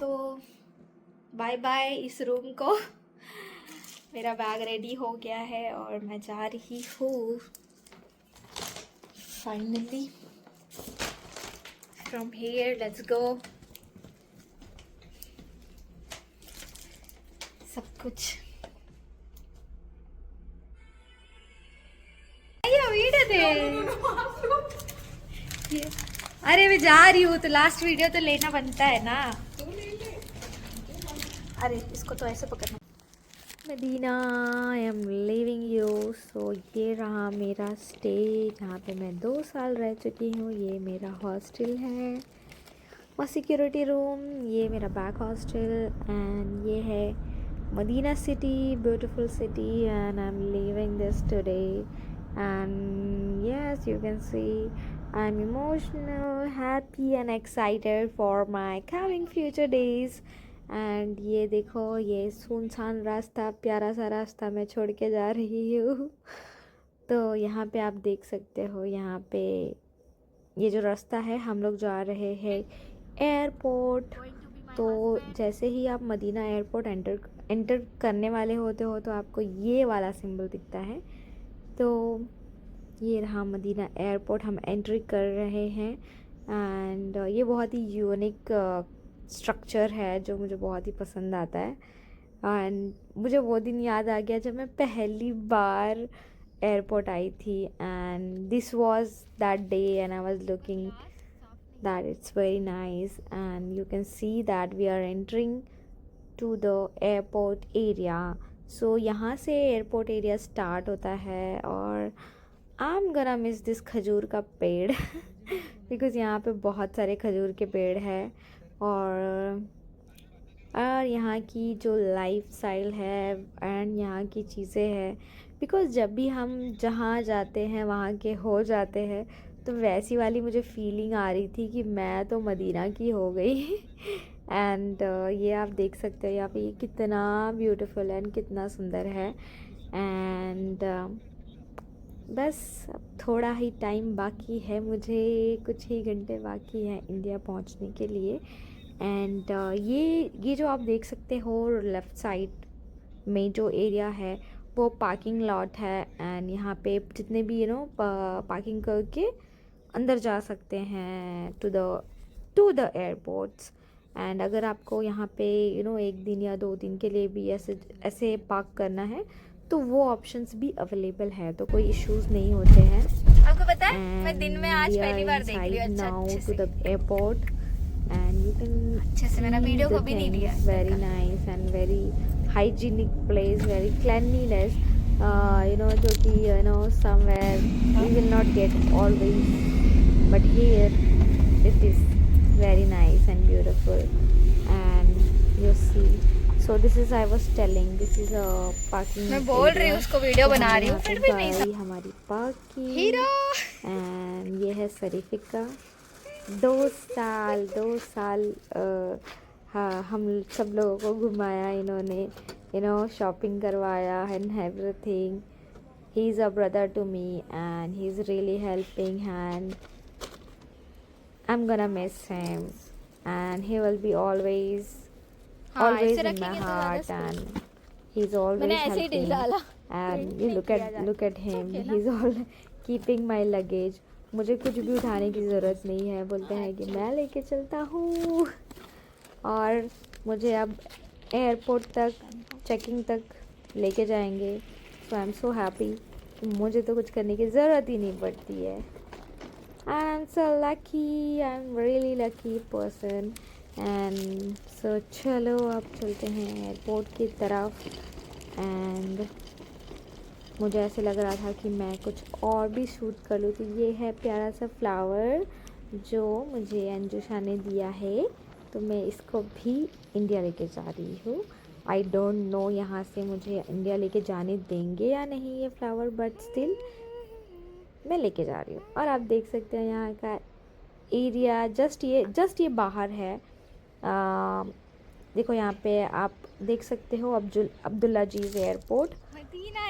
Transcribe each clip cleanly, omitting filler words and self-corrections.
तो bye bye इस room को। मेरा बैग रेडी हो गया है और मैं जा रही हूँ finally. From here let's go. सब कुछ वीडियो दे। अरे मैं जा रही हूँ तो लास्ट वीडियो तो लेना बनता है ना। अरे इसको तो ऐसे पकड़ना। Medina I am leaving you. So ये रहा मेरा स्टे जहाँ पे मैं 2 साल रह चुकी हूँ। ये मेरा हॉस्टल है और सिक्योरिटी रूम। ये मेरा बैक हॉस्टल एंड ये है Medina city, beautiful city and I am living this today and yes you can see I am emotional, happy and excited for my coming future days. And ये देखो ये सुनसान रास्ता, प्यारा सा रास्ता मैं छोड़ के जा रही हूँ। तो यहाँ पे आप देख सकते हो, यहाँ पे ये जो रास्ता है हम लोग जा रहे हैं एयरपोर्ट। तो जैसे ही आप मदीना एयरपोर्ट एंटर करने वाले होते हो तो आपको ये वाला सिंबल दिखता है। तो ये रहा मदीना एयरपोर्ट, हम एंट्री कर रहे हैं एंड ये बहुत ही यूनिक स्ट्रक्चर है जो मुझे बहुत ही पसंद आता है। एंड मुझे वो दिन याद आ गया जब मैं पहली बार एयरपोर्ट आई थी and this was that day and I was looking that it's very nice and you can see that we are entering to the airport area. So यहाँ से एयरपोर्ट एरिया स्टार्ट होता है और I am gonna miss this खजूर का पेड़ because यहाँ पे बहुत सारे खजूर के पेड़ हैं और यहाँ की जो लाइफ स्टाइल है एंड यहाँ की चीज़ें हैं। बिकॉज़ जब भी हम जहाँ जाते हैं वहाँ के हो जाते हैं तो वैसी वाली मुझे फीलिंग आ रही थी कि मैं तो मदीना की हो गई एंड ये आप देख सकते हो यहाँ पे ये कितना ब्यूटीफुल एंड कितना सुंदर है। एंड बस अब थोड़ा ही टाइम बाकी है, मुझे कुछ ही घंटे बाकी हैं इंडिया पहुंचने के लिए। एंड ये जो आप देख सकते हो लेफ़्ट साइड में जो एरिया है वो पार्किंग लॉट है एंड यहाँ पे जितने भी पार्किंग करके अंदर जा सकते हैं टू द एयरपोर्ट्स। एंड अगर आपको यहाँ पे 1 दिन या 2 दिन के लिए भी ऐसे पार्क करना है तो वो ऑप्शंस भी अवेलेबल है, तो कोई इश्यूज नहीं होते हैं। आपको पता है मैं दिन में आज पहली बार देख रही हूँ अच्छे से। To the airport and you can अच्छे से मेरा वीडियो को भी नहीं लिया। Very nice and very hygienic place, very cleanliness, जो कि somewhere we will not get always but here it is very nice and beautiful and you see so this is I was telling this is a parking मैं बोल रही हूँ उसको video बना रही हूँ फिर भी नहीं गाड़ी हमारी पार्क की हीरो। एंड ये है सरीफिका। 2 साल हाँ हम सब लोगों को घुमाया इन्होंने, शॉपिंग करवाया and everything. He is a brother to me and he is really helping hand. I'm gonna miss him and he will be always in my heart and he's always helping and you look at him, he's all keeping my luggage। मुझे कुछ भी उठाने की ज़रूरत नहीं है, बोलते हैं कि मैं लेके चलता हूँ और मुझे अब एयरपोर्ट तक चेकिंग तक लेके जाएंगे। सो आई एम सो हैप्पी, मुझे तो कुछ करने की ज़रूरत ही नहीं पड़ती है। I'm so lucky, I'm really lucky person and so चलो अब चलते हैं एयरपोर्ट की तरफ। एंड मुझे ऐसे लग रहा था कि मैं कुछ और भी शूट कर लूँ, तो ये है प्यारा सा फ्लावर जो मुझे अंजुशा ने दिया है, तो मैं इसको भी इंडिया लेके जा रही हूँ। आई डोंट नो यहाँ से मुझे इंडिया लेके जाने देंगे या नहीं ये फ्लावर, बट स्टिल मैं लेके जा रही हूँ। और आप देख सकते हैं यहाँ का एरिया जस्ट ये बाहर है। देखो यहाँ पे आप देख सकते हो अब्दुल्लाजीज़ एयरपोर्ट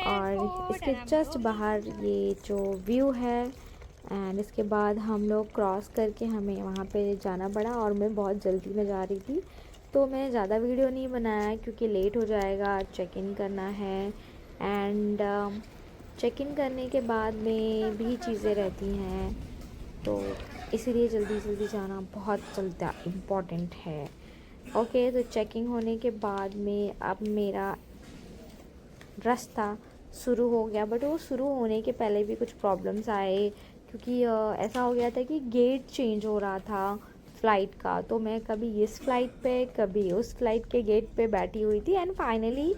और इसके जस्ट बाहर ये जो व्यू है। एंड इसके बाद हम लोग क्रॉस करके हमें वहाँ पे जाना पड़ा और मैं बहुत जल्दी में जा रही थी तो मैं ज़्यादा वीडियो नहीं बनाया क्योंकि लेट हो जाएगा, चेक इन करना है एंड चेक इन करने के बाद में भी चीज़ें रहती हैं, तो इसीलिए जल्दी जल्दी जाना बहुत ज़्यादा इम्पॉर्टेंट है। ओके, तो चेकिंग होने के बाद में अब मेरा रास्ता शुरू हो गया, बट वो शुरू होने के पहले भी कुछ प्रॉब्लम्स आए क्योंकि ऐसा हो गया था कि गेट चेंज हो रहा था फ़्लाइट का। तो मैं कभी इस फ़्लाइट पे कभी उस फ़्लाइट के गेट पे बैठी हुई थी एंड फाइनली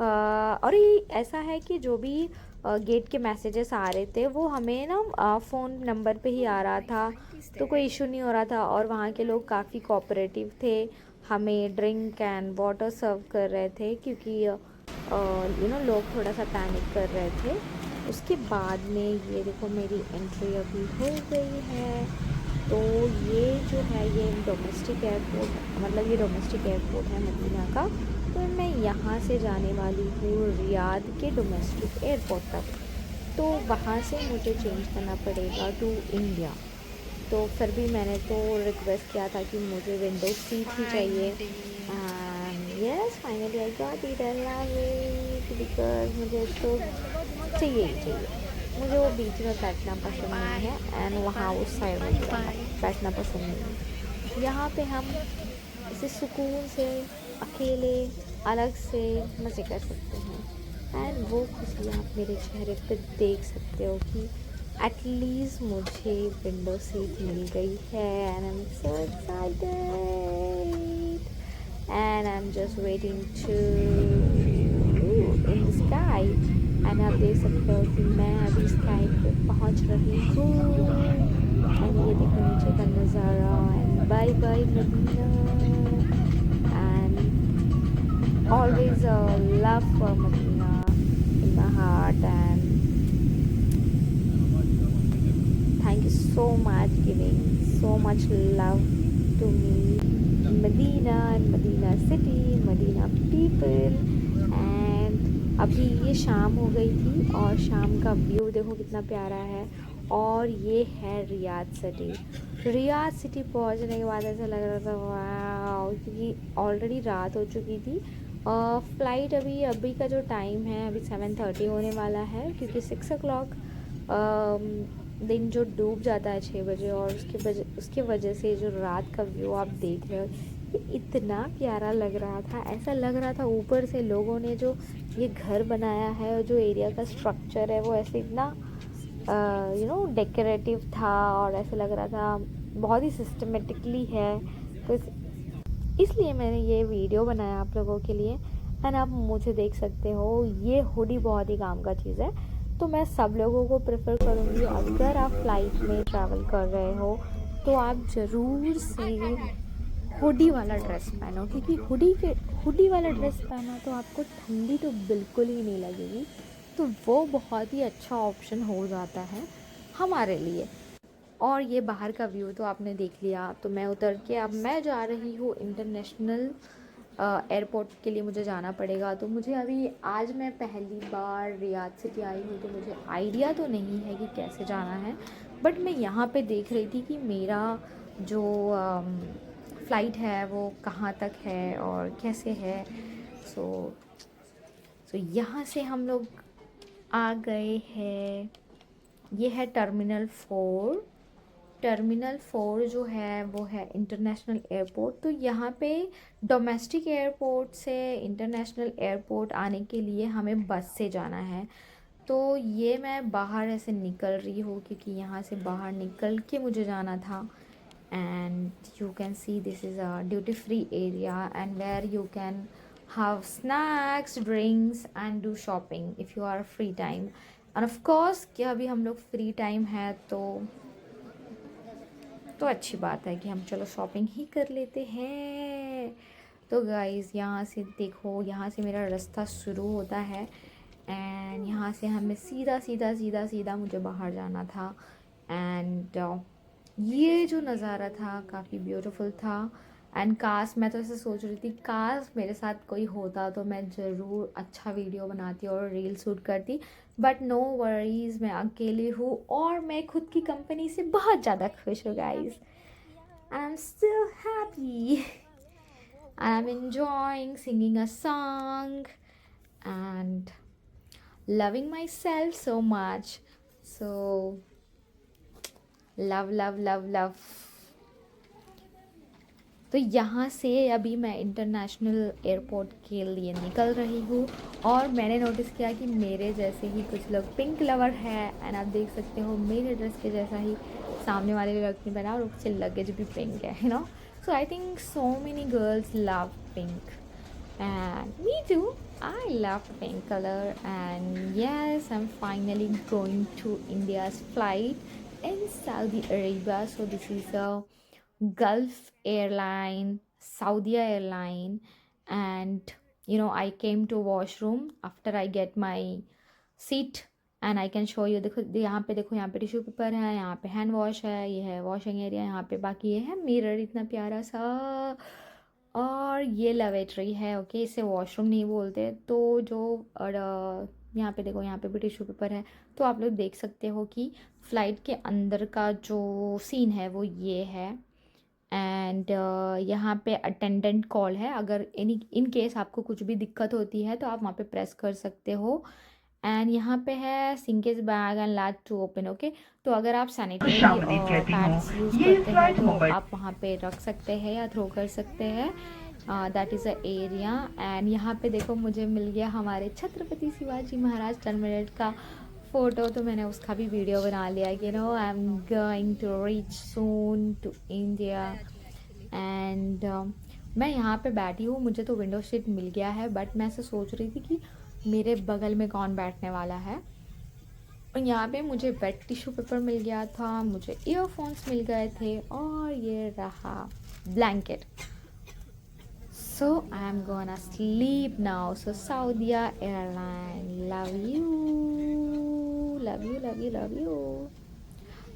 और ये ऐसा है कि जो भी गेट के मैसेजेस आ रहे थे वो हमें ना फ़ोन नंबर पे ही आ रहा था, तो कोई इशू नहीं हो रहा था। और वहाँ के लोग काफ़ी कोऑपरेटिव थे, हमें ड्रिंक एंड वाटर सर्व कर रहे थे क्योंकि लोग थोड़ा सा पैनिक कर रहे थे। उसके बाद में ये देखो मेरी एंट्री अभी हो गई है। तो ये जो है ये डोमेस्टिक एयरपोर्ट, मतलब ये डोमेस्टिक एयरपोर्ट है मदीना का। तो मैं यहाँ से जाने वाली हूँ रियाद के डोमेस्टिक एयरपोर्ट तक, तो वहाँ से मुझे चेंज करना पड़ेगा टू इंडिया। तो फिर भी मैंने तो रिक्वेस्ट किया था कि मुझे विंडो सीट ही चाहिए and yes finally I got it. I love it because मुझे तो चाहिए ही चाहिए। मुझे वो बीच में बैठना पसंद नहीं है एंड वहाँ उस साइड में भी बैठना पसंद नहीं है। यहाँ पे हम इसे सुकून से अकेले अलग से मज़े कर सकते हैं एंड वो खुशी आप मेरे चेहरे पे देख सकते हो कि एटलीस्ट मुझे विंडो सीट मिल गई है and I am so excited and I am just waiting to in the sky. And आप देख सकते हो कि मैं अभी स्काई पे पहुंच रही हूँ एंड ये देखो नीचे का नज़ारा and bye bye Medina and always love for Medina in my heart and thank you so much giving so much love to me, Medina and Medina city, Medina people and अभी ये शाम हो गई थी और शाम का व्यू देखो कितना प्यारा है। और ये है रियाद सिटी। रियाद सिटी पहुंचने के बाद ऐसा लग रहा था वाह, क्योंकि ऑलरेडी रात हो चुकी थी। फ़्लाइट अभी का जो टाइम है अभी 7:30 होने वाला है क्योंकि 6 o'clock दिन जो डूब जाता है 6 बजे और उसके वजह से जो रात का व्यू आप देख रहे हो ये इतना प्यारा लग रहा था। ऐसा लग रहा था ऊपर से लोगों ने जो ये घर बनाया है और जो एरिया का स्ट्रक्चर है वो ऐसे इतना डेकोरेटिव था और ऐसा लग रहा था बहुत ही सिस्टमेटिकली है। तो इसलिए मैंने ये वीडियो बनाया आप लोगों के लिए एंड आप मुझे देख सकते हो। ये हुडी बहुत ही काम का चीज़ है, तो मैं सब लोगों को प्रेफर करूँगी अगर आप फ्लाइट में ट्रैवल कर रहे हो तो आप ज़रूर से हुडी वाला ड्रेस पहनो, क्योंकि हुडी वाला ड्रेस पहना तो आपको ठंडी तो बिल्कुल ही नहीं लगेगी। तो वो बहुत ही अच्छा ऑप्शन हो जाता है हमारे लिए। और ये बाहर का व्यू तो आपने देख लिया, तो मैं उतर के अब मैं जा रही हूँ इंटरनेशनल एयरपोर्ट के लिए मुझे जाना पड़ेगा। तो मुझे अभी आज मैं पहली बार रियाद सिटी आई हूँ तो मुझे आइडिया तो नहीं है कि कैसे जाना है, बट मैं यहाँ पे देख रही थी कि मेरा जो फ़्लाइट है वो कहाँ तक है और कैसे है। सो यहाँ से हम लोग आ गए हैं। ये है टर्मिनल 4 जो है वो है इंटरनेशनल एयरपोर्ट। तो यहाँ पे डोमेस्टिक एयरपोर्ट से इंटरनेशनल एयरपोर्ट आने के लिए हमें बस से जाना है। तो ये मैं बाहर ऐसे निकल रही हूँ क्योंकि यहाँ से बाहर निकल के मुझे जाना था। And you can see this is a duty free area and where you can have snacks, drinks and do shopping if you are free time. And of course कि अभी हम लोग फ्री टाइम है तो अच्छी बात है कि हम चलो शॉपिंग ही कर लेते हैं। तो गाइज़ यहाँ से देखो, यहाँ से मेरा रास्ता शुरू होता है एंड यहाँ से हमें सीधा सीधा सीधा सीधा मुझे बाहर जाना था। एंड ये जो नज़ारा था काफ़ी ब्यूटीफुल था एंड काश मैं तो ऐसे सोच रही थी काश मेरे साथ कोई होता तो मैं ज़रूर अच्छा वीडियो बनाती और रील शूट करती, बट नो वरीज़, मैं अकेली हूँ और मैं खुद की कंपनी से बहुत ज़्यादा खुश हूँ guys. I am still happy. and I'm enjoying singing a song and loving myself so much. So love. तो यहाँ से अभी मैं इंटरनेशनल एयरपोर्ट के लिए निकल रही हूँ और मैंने नोटिस किया कि मेरे जैसे ही कुछ लोग पिंक लवर है एंड आप देख सकते हो मेरे ड्रेस के जैसा ही सामने वाले लड़की ने पहना और उससे लगेज भी पिंक है, you know. So I think so many girls love pink and me too. I love pink color and yes, I'm finally going to India's flight in Saudi Arabia. So this is a Gulf airline, Saudi airline, and you know I came to washroom after I get my seat and I can show you. देखो यहाँ पे tissue paper है, यहाँ पे hand wash है, ये है washing area, यहाँ पे बाकी ये है मिरर इतना प्यारा सा और ये लेवेटरी है. ओके, इसे वॉशरूम नहीं बोलते. तो जो और यहाँ पे देखो, यहाँ पे भी टिश्यू पेपर है. तो आप लोग देख सकते हो कि फ़्लाइट के अंदर का जो सीन है वो ये है. एंड यहाँ पे अटेंडेंट कॉल है. अगर इन केस आपको कुछ भी दिक्कत होती है तो आप वहाँ पे प्रेस कर सकते हो. एंड यहाँ पे है sinkage bag and let to open. Okay, तो अगर आप सैनिटरी पैड्स यूज़ करते हैं तो आप वहाँ पे रख सकते हैं या थ्रो कर सकते हैं. That is a area. And यहाँ पे देखो मुझे मिल गया हमारे छत्रपति शिवाजी महाराज टर्मिनेट का फ़ोटो. तो मैंने उसका भी वीडियो बना लिया कि no I am going to reach soon to India. And मैं यहाँ पे बैठी हूँ, मुझे तो विंडो सीट मिल गया है बट मैं ऐसे सोच रही थी कि मेरे बगल में कौन बैठने वाला है. और यहाँ पे मुझे वेट टिश्यू पेपर मिल गया था, मुझे ईयरफोन्स मिल गए थे और ये रहा blanket. So I'm gonna sleep now. So Saudi Airline, love you.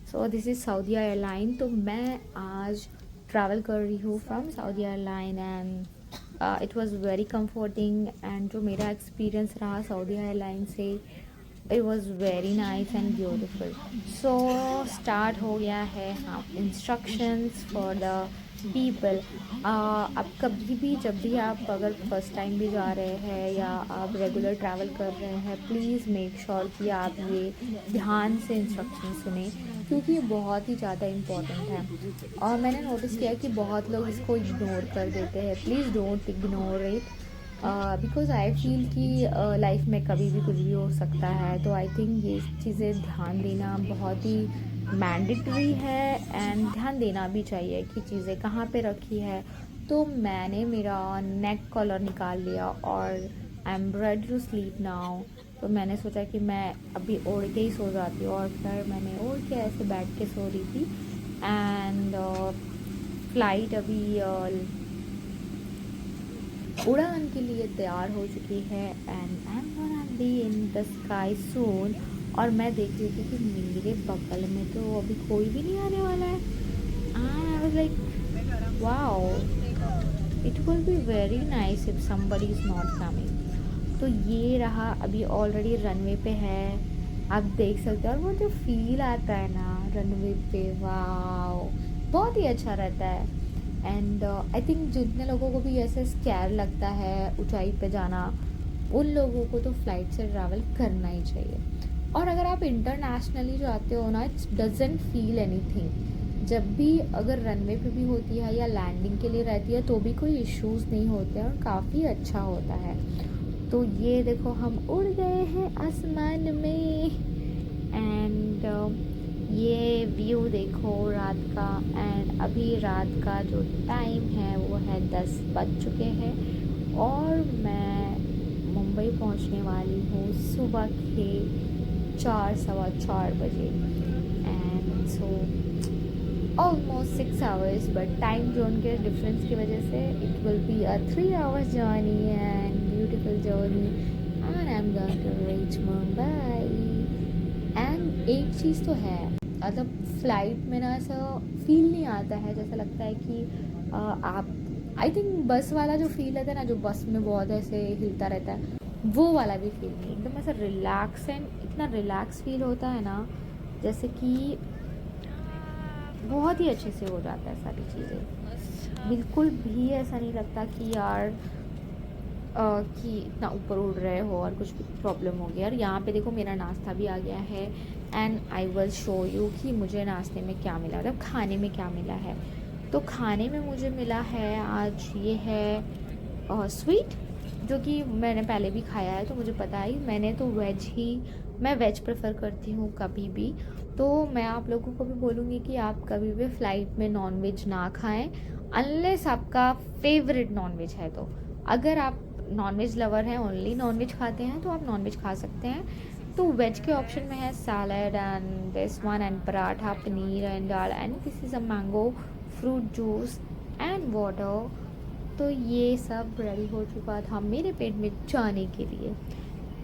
So this is Saudi Airline. तो मैं आज ट्रैवल कर रही हूँ from Saudi airline and it was very comforting. And जो मेरा एक्सपीरियंस रहा सऊदी एयरलाइन से, it was very nice and beautiful. So start हो गया है हाँ इंस्ट्रक्शंस फॉर द पीपल. आप कभी भी जब भी आप अगर फर्स्ट टाइम भी जा रहे हैं या आप रेगुलर ट्रैवल कर रहे हैं, प्लीज़ मेक श्योर कि आप ये ध्यान से इंस्ट्रक्शन सुने क्योंकि ये बहुत ही ज़्यादा इम्पॉर्टेंट है. और मैंने नोटिस किया कि बहुत लोग इसको इग्नोर कर देते हैं. Please don't ignore it because I feel कि लाइफ में कभी भी कुछ भी हो सकता है. तो आई थिंक ये चीज़ें ध्यान देना बहुत ही मैंडेटरी है एंड ध्यान देना भी चाहिए कि चीज़ें कहाँ पे रखी है. तो मैंने मेरा नेक कॉलर निकाल लिया और I am ready to sleep now. तो मैंने सोचा कि मैं अभी ओढ़ के ही सो जाती हूँ और फिर मैंने ओढ़ के ऐसे बैठ के सो रही थी. एंड फ्लाइट अभी उड़ान के लिए तैयार हो चुकी है and I am gonna be in the sky soon. और मैं देख रही थी कि मेरे बगल में तो अभी कोई भी नहीं आने वाला है. I was like wow, it will be very nice if somebody is not coming. तो ये रहा, अभी ऑलरेडी रनवे पे है, आप देख सकते हो. और वो जो फील आता है ना रनवे पे, वाओ, बहुत ही अच्छा रहता है. एंड आई थिंक जितने लोगों को भी ऐसे स्कैर लगता है ऊंचाई पे जाना, उन लोगों को तो फ्लाइट से ट्रैवल करना ही चाहिए. और अगर आप इंटरनेशनली जाते हो ना, इट्स डजेंट फील एनीथिंग. जब भी अगर रनवे पे भी होती है या लैंडिंग के लिए रहती है तो भी कोई इश्यूज़ नहीं होते और काफ़ी अच्छा होता है. तो ये देखो हम उड़ गए हैं आसमान में. एंड ये व्यू देखो रात का. एंड अभी रात का जो टाइम है वो है 10 बज चुके हैं और मैं मुंबई पहुंचने वाली हूँ सुबह के 4-4:15 बजे. And so almost 6 hours, but time zone के डिफरेंस की वजह से it will be a 3 hours journey and beautiful journey and I am going to reach Mumbai. And एक चीज़ तो है, मतलब फ़्लाइट में ना ऐसा फील नहीं आता है, जैसा लगता है कि आप आई थिंक बस वाला जो फील रहता है ना, जो बस में बहुत ऐसे हिलता रहता है, वो वाला भी फील नहीं. एकदम ऐसा रिलैक्स एंड इतना रिलैक्स फील होता है ना, जैसे कि बहुत ही अच्छे से हो जाता है सारी चीज़ें. बिल्कुल भी ऐसा नहीं लगता कि यार कि इतना ऊपर उड़ रहे हो और कुछ भी प्रॉब्लम हो गया। और यहाँ पे देखो मेरा नाश्ता भी आ गया है and I will show you कि मुझे नाश्ते में क्या मिला, मतलब खाने में क्या मिला है। तो खाने में मुझे मिला है आज ये है स्वीट, जो कि मैंने पहले भी खाया है तो मुझे पता है। मैंने तो मैं वेज प्रेफर करती हूँ कभी भी। तो मैं आप लोगों को भी बोलूँगी कि आप कभी भी फ़्लाइट में नॉन वेज ना खाएं अनलेस आपका फेवरेट नॉन वेज है। तो अगर आप नॉन वेज लवर हैं, ओनली नॉन वेज खाते हैं, तो आप नॉन वेज खा सकते हैं। तो वेज के ऑप्शन में है salad and this one and paratha, paneer and dal and this is a mango fruit juice and water. तो ये सब रेडी हो चुका था मेरे पेट में जाने के लिए।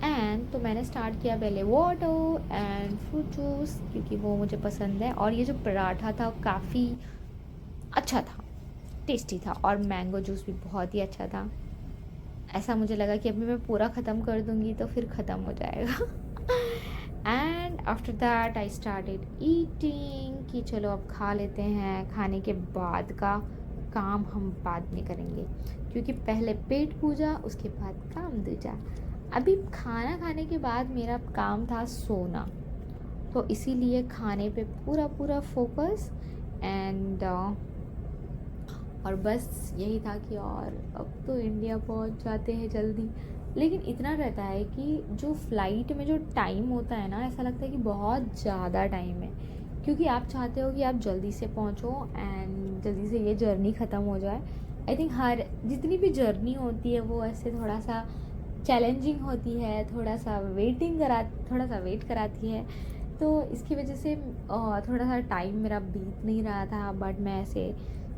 एंड तो मैंने स्टार्ट किया पहले वाटर एंड फ्रूट जूस, क्योंकि वो मुझे पसंद है। और ये जो पराठा था काफ़ी अच्छा था, टेस्टी था, और मैंगो जूस भी बहुत ही अच्छा था। ऐसा मुझे लगा कि अभी मैं पूरा ख़त्म कर दूँगी तो फिर ख़त्म हो जाएगा। And after that I started eating कि चलो अब खा लेते हैं। खाने के बाद का काम हम बाद में करेंगे, क्योंकि पहले पेट पूजा उसके बाद काम दूजा। अभी खाना खाने के बाद मेरा काम था सोना, तो इसीलिए खाने पे पूरा पूरा फोकस एंड और बस यही था कि और अब तो इंडिया पहुंच जाते हैं जल्दी। लेकिन इतना रहता है कि जो फ़्लाइट में जो टाइम होता है ना, ऐसा लगता है कि बहुत ज़्यादा टाइम है, क्योंकि आप चाहते हो कि आप जल्दी से पहुंचो एंड जल्दी से ये जर्नी ख़त्म हो जाए। आई थिंक हर जितनी भी जर्नी होती है वो ऐसे थोड़ा सा चैलेंजिंग होती है, थोड़ा सा वेट कराती है। तो इसकी वजह से थोड़ा सा टाइम मेरा बीत नहीं रहा था, बट मैं ऐसे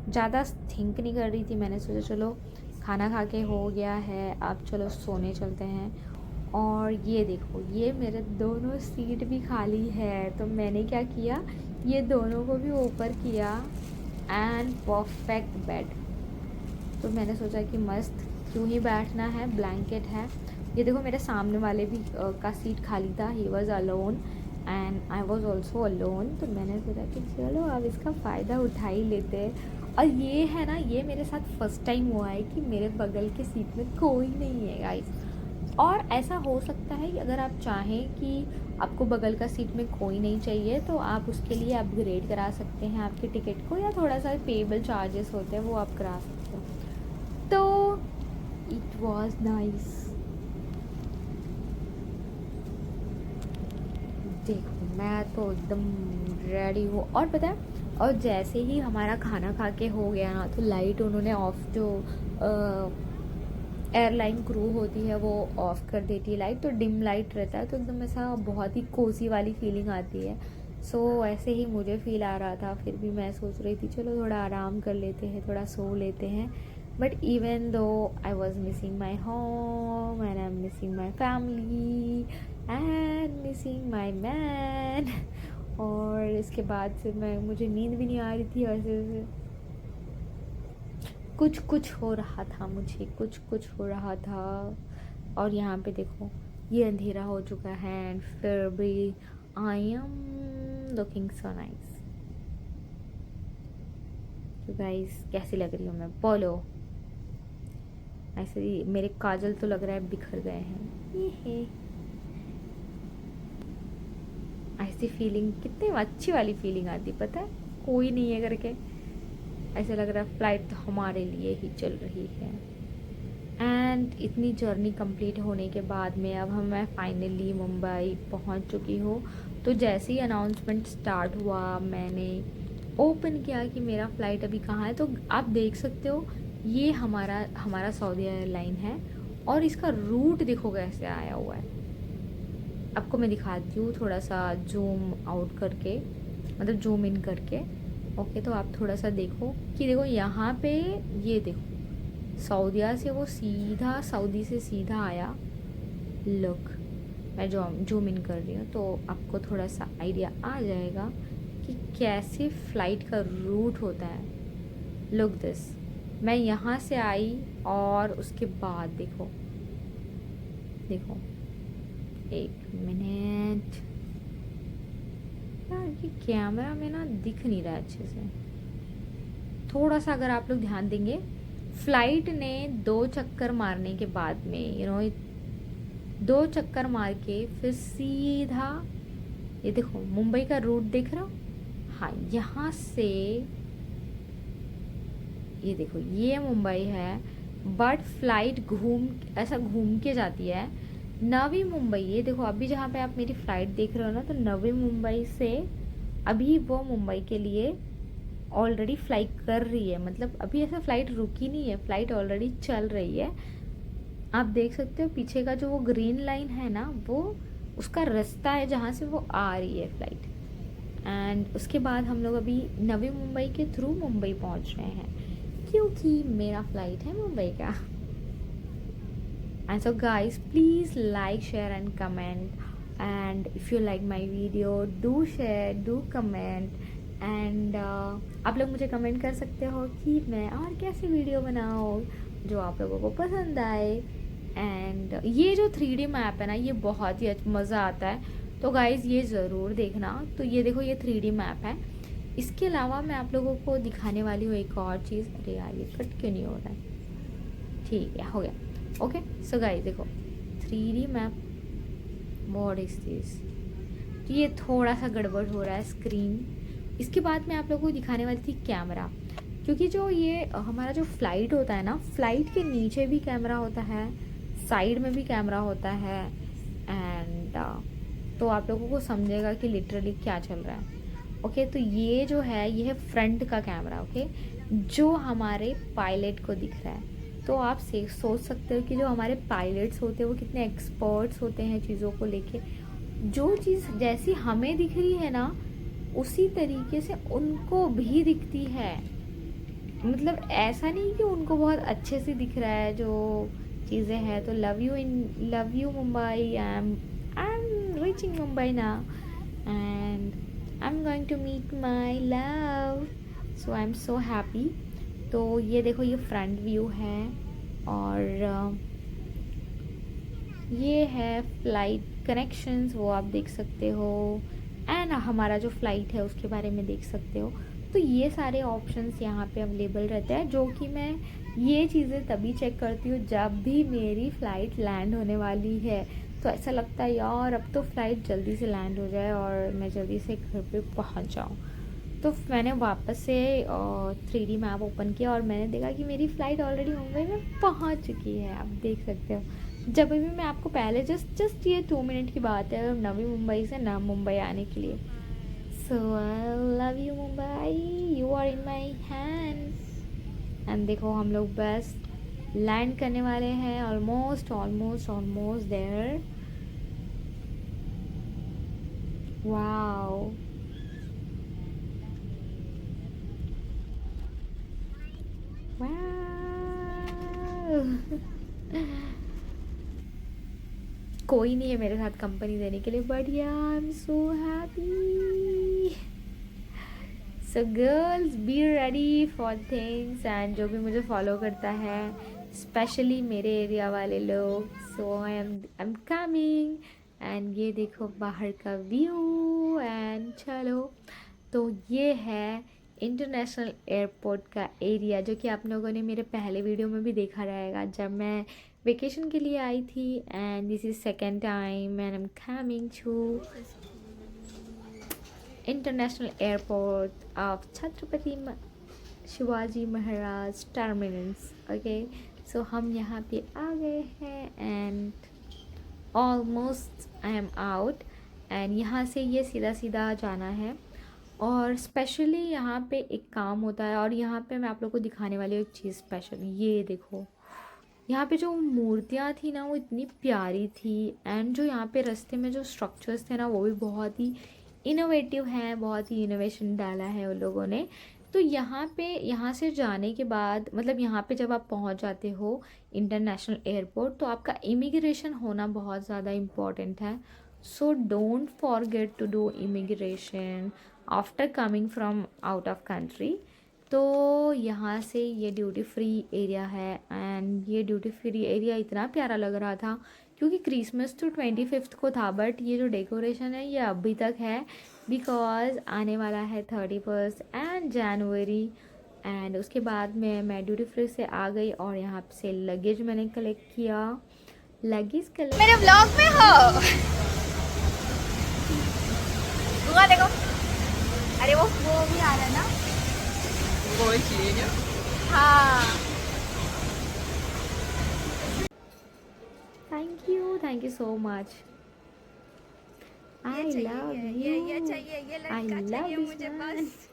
ज़्यादा थिंक नहीं कर रही थी। मैंने सोचा चलो खाना खा के हो गया है, अब चलो सोने चलते हैं। और ये देखो, ये मेरे दोनों सीट भी खाली है, तो मैंने क्या किया, ये दोनों को भी ऊपर किया एंड परफेक्ट बेड। तो मैंने सोचा कि मस्त क्यों ही बैठना है, ब्लैंकेट है। ये देखो मेरे सामने वाले भी का सीट खाली था, he was alone and I was also alone. तो मैंने सोचा कि चलो अब इसका फ़ायदा उठा ही लेते हैं। और ये है ना, ये मेरे साथ फर्स्ट टाइम हुआ है कि मेरे बगल के सीट में कोई नहीं है गाइस। और ऐसा हो सकता है कि अगर आप चाहें कि आपको बगल का सीट में कोई नहीं चाहिए, तो आप उसके लिए अपग्रेड करा सकते हैं आपके टिकट को, या थोड़ा सा पेबल चार्जेस होते हैं वो आप करा सकते हो। तो इट वॉज नाइस। देखो मैं तो एकदम रेडी हूँ, और पता है, और जैसे ही हमारा खाना खा के हो गया ना, तो लाइट उन्होंने ऑफ, जो एयरलाइन क्रू होती है वो ऑफ़ कर देती है लाइट, तो डिम लाइट रहता है, तो एकदम ऐसा बहुत ही कोज़ी वाली फीलिंग आती है। सो ऐसे ही मुझे फ़ील आ रहा था, फिर भी मैं सोच रही थी चलो थोड़ा आराम कर लेते हैं, थोड़ा सो लेते हैं। But even though I was missing my home and I am missing my family and missing my man. और इसके बाद से मुझे नींद भी नहीं आ रही थी, ऐसे कुछ हो रहा था, मुझे कुछ हो रहा था। और यहाँ पे देखो ये अंधेरा हो चुका है एंड फिर भी I am looking so nice. तो गाइस कैसी लग रही हूँ मैं, बोलो। ऐसे ही मेरे काजल तो लग रहा है बिखर गए हैं। ये ऐसी फीलिंग कितनी अच्छी वाली फीलिंग आती, पता है, कोई नहीं है करके ऐसा लग रहा है फ्लाइट तो हमारे लिए ही चल रही है। एंड इतनी जर्नी कंप्लीट होने के बाद में अब मैं फाइनली मुंबई पहुंच चुकी हूँ। तो जैसे ही अनाउंसमेंट स्टार्ट हुआ, मैंने ओपन किया कि मेरा फ़्लाइट अभी कहाँ है, तो आप देख सकते हो ये हमारा सऊदी एयरलाइन है, और इसका रूट देखो कैसे आया हुआ है। आपको मैं दिखाती हूँ थोड़ा सा जूम आउट करके, मतलब जूम इन करके। ओके, तो आप थोड़ा सा देखो कि देखो यहाँ पे, ये देखो सऊदीया से वो सीधा, सऊदी से सीधा आया। लुक, मैं जो जूम इन कर रही हूँ तो आपको थोड़ा सा आइडिया आ जाएगा कि कैसे फ़्लाइट का रूट होता है। लुक दिस, मैं यहाँ से आई और उसके बाद देखो देखो, एक मिनट यार, ये कैमरा में ना दिख नहीं रहा अच्छे से, थोड़ा सा अगर आप लोग ध्यान देंगे, फ़्लाइट ने 2 चक्कर मारने के बाद में 2 चक्कर मार के फिर सीधा, ये देखो मुंबई का रूट दिख रहा, हाँ यहाँ से ये देखो ये मुंबई है, बट फ्लाइट ऐसा घूम के जाती है नवी मुंबई। ये देखो अभी जहाँ पे आप मेरी फ़्लाइट देख रहे हो ना, तो नवी मुंबई से अभी वो मुंबई के लिए ऑलरेडी फ्लाई कर रही है, मतलब अभी ऐसा फ़्लाइट रुकी नहीं है, फ़्लाइट ऑलरेडी चल रही है। आप देख सकते हो पीछे का जो वो ग्रीन लाइन है ना, वो उसका रास्ता है जहाँ से वो आ रही है फ़्लाइट। एंड उसके बाद हम लोग अभी नवी मुंबई के थ्रू मुंबई पहुँच रहे हैं, क्योंकि मेरा फ़्लाइट है मुंबई का। And so guys, please like, share and comment, and if you like my video, do share, do comment, and आप लोग मुझे कमेंट कर सकते हो कि मैं और कैसे वीडियो बनाऊँ जो आप लोगों को पसंद आए। एंड ये जो 3D मैप है ना, ये बहुत ही मज़ा आता है, तो गाइज़ ये ज़रूर देखना। तो ये देखो ये 3D मैप है। इसके अलावा मैं आप लोगों को दिखाने वाली हूँ एक और चीज़। अरे यार ये कट क्यों नहीं हो रहा है, ठीक है हो गया। ओके सो गाइस देखो 3D map, what is this, तो ये थोड़ा सा गड़बड़ हो रहा है स्क्रीन। इसके बाद मैं आप लोगों को दिखाने वाली थी कैमरा, क्योंकि जो ये हमारा जो फ़्लाइट होता है ना, फ़्लाइट के नीचे भी कैमरा होता है, साइड में भी कैमरा होता है, एंड तो आप लोगों को समझेगा कि लिटरली क्या चल रहा है। ओके तो ये जो है ये है फ्रंट का कैमरा, ओके जो हमारे पायलट को दिख रहा है। तो आप सोच सकते हो कि जो हमारे पायलट्स होते हैं वो कितने एक्सपर्ट्स होते हैं चीज़ों को लेके। जो चीज़ जैसी हमें दिख रही है ना, उसी तरीके से उनको भी दिखती है। मतलब ऐसा नहीं कि उनको बहुत अच्छे से दिख रहा है जो चीज़ें हैं। तो love you Mumbai, I am reaching Mumbai now and I am going to meet my love, so I am so happy. तो ये देखो ये फ्रंट व्यू है, और ये है फ्लाइट कनेक्शंस, वो आप देख सकते हो, एंड हमारा जो फ़्लाइट है उसके बारे में देख सकते हो। तो ये सारे ऑप्शंस यहाँ पे अवेलेबल रहते हैं, जो कि मैं ये चीज़ें तभी चेक करती हूँ जब भी मेरी फ़्लाइट लैंड होने वाली है। तो ऐसा लगता है यार अब तो फ़्लाइट जल्दी से लैंड हो जाए और मैं जल्दी से घर पे पहुँच जाऊँ। तो मैंने वापस से 3D मैप ओपन किया और मैंने देखा कि मेरी फ़्लाइट ऑलरेडी मुंबई में पहुंच चुकी है। आप देख सकते हो, जब भी मैं आपको पहले जस्ट ये 2 मिनट की बात है नवी मुंबई से ना मुंबई आने के लिए। So I love you Mumbai, you are in my hands. And देखो हम लोग बस लैंड करने वाले हैं, ऑलमोस्ट देयर। वाओ कोई नहीं है मेरे साथ कंपनी देने के लिए, बट या आई am so happy. So girls be ready for things, and जो भी मुझे फॉलो करता है स्पेशली मेरे एरिया वाले लोग, सो आई एम कमिंग। एंड ये देखो बाहर का व्यू, एंड चलो तो ये है इंटरनेशनल एयरपोर्ट का एरिया, जो कि आप लोगों ने मेरे पहले वीडियो में भी देखा रहेगा जब मैं वेकेशन के लिए आई थी। And this is second time and I am coming to international airport of Chhatrapati Shivaji Maharaj terminus. Okay so हम यहाँ पे आ गए हैं, and almost I am out. And यहाँ से ये सीधा जाना है, और स्पेशली यहाँ पे एक काम होता है, और यहाँ पे मैं आप लोगों को दिखाने वाली हूँ एक चीज़ स्पेशल। ये देखो यहाँ पे जो मूर्तियाँ थी ना वो इतनी प्यारी थी, एंड जो यहाँ पे रास्ते में जो स्ट्रक्चर्स थे ना वो भी बहुत ही इनोवेटिव हैं, बहुत ही इनोवेशन डाला है उन लोगों ने। तो यहाँ से जाने के बाद, मतलब यहाँ पे जब आप पहुँच जाते हो इंटरनेशनल एयरपोर्ट, तो आपका इमिग्रेशन होना बहुत ज़्यादा इम्पॉर्टेंट है। So don't forget to do immigration after coming from out of country. तो यहाँ से ये ड्यूटी फ्री एरिया है, एंड ये ड्यूटी फ्री एरिया इतना प्यारा लग रहा था क्योंकि क्रिसमस तो 25th को था, बट ये जो डेकोरेशन है ये अभी तक है, बिकॉज आने वाला है 31st एंड जनवरी, एंड उसके बाद मैं ड्यूटी फ्री से आ गई और यहाँ से लगेज मैंने कलेक्ट किया। लगेज कलेक्ट मेरे ब्लॉग में हो। धुआं देखो। अरे वो भी आ रहा है ना। वो चाहिए ना। हाँ। Thank you so much. ये आई चाहिए, लव ये यू। चाहिए, ये आई लड़का लव चाहिए दिस मुझे मैन। बस।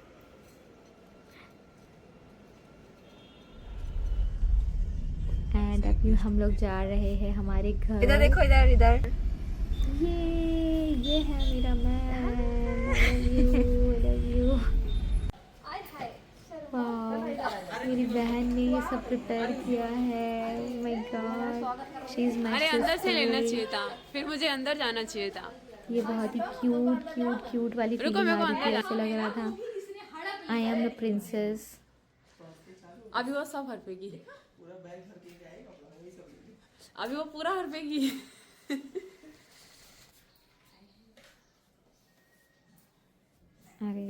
एंड अभी हम लोग जा रहे हैं हमारे घर। इधर देखो, इधर इधर। ये है मेरा मैन। I love you. मेरी बहन ने ये सब प्रिपेयर किया है। My God, she is my अरे अंदर से लेना सिस्टर। चाहिए था, फिर मुझे अंदर जाना चाहिए था। ये बहुत ही क्यूट वाली रुको, फीलिंग मेरे को आ रही थी, अंदर ऐसे लग रहा था आई एम द प्रिंसेस। अभी वो सब हड़पेगी, अभी वो पूरा हड़पेगी। अरे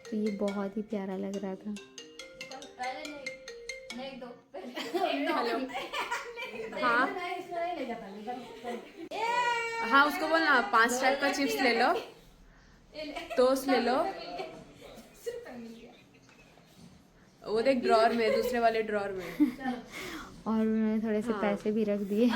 तो ये बहुत ही प्यारा लग रहा था। हेलो। हाँ हाँ, उसको बोलना 5 टाइप का चिप्स ले लो, टोस्ट ले लो। वो देख ड्रॉर में, दूसरे वाले ड्रॉर में। और उन्होंने थोड़े से हाँ। पैसे भी रख दिए।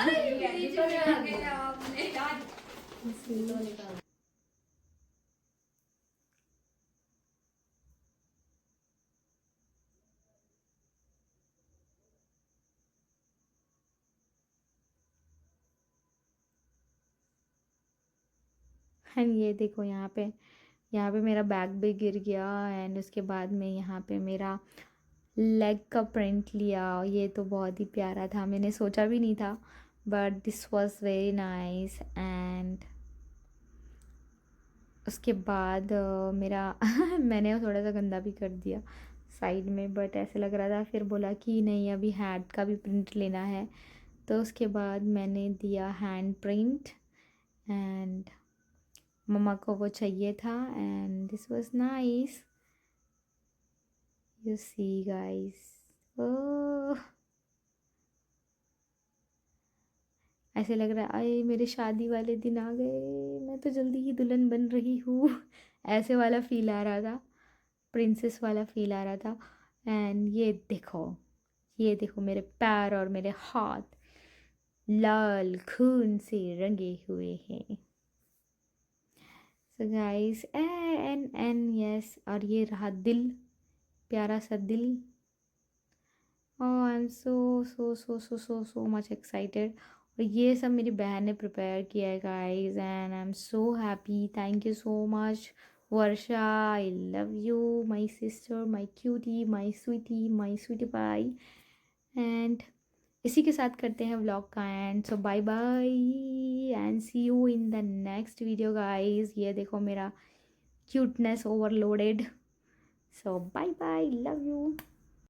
एंड ये देखो यहाँ पे मेरा बैग भी गिर गया। एंड उसके बाद में यहाँ पे मेरा लेग का प्रिंट लिया। ये तो बहुत ही प्यारा था, मैंने सोचा भी नहीं था, but this was very nice. And उसके बाद मेरा मैंने थोड़ा सा गंदा भी कर दिया साइड में, बट ऐसे लग रहा था, फिर बोला कि नहीं अभी हैंड का भी प्रिंट लेना है, तो उसके बाद मैंने दिया हैंड प्रिंट। एंड मम्मा को वो चाहिए था and this was nice. You see guys, oh ऐसे लग रहा है आए मेरे शादी वाले दिन आ गए, मैं तो जल्दी ही दुल्हन बन रही हूँ। ऐसे वाला फील आ रहा था, प्रिंसेस वाला फील आ रहा था। एंड ये देखो मेरे पैर और मेरे हाथ लाल खून से रंगे हुए हैं। सो गाइस एंड यस, और ये रहा दिल, प्यारा सा दिल। Oh I am so much excited. और ये सब मेरी बहन ने प्रिपेयर किया है guys, and I am so happy. Thank you so much Varsha, I love you my sister, my cutie, my sweetie pie. And इसी के साथ करते हैं व्लॉग का end. So bye bye and see you in the next video guys. ये देखो मेरा cuteness overloaded. So bye bye, love you.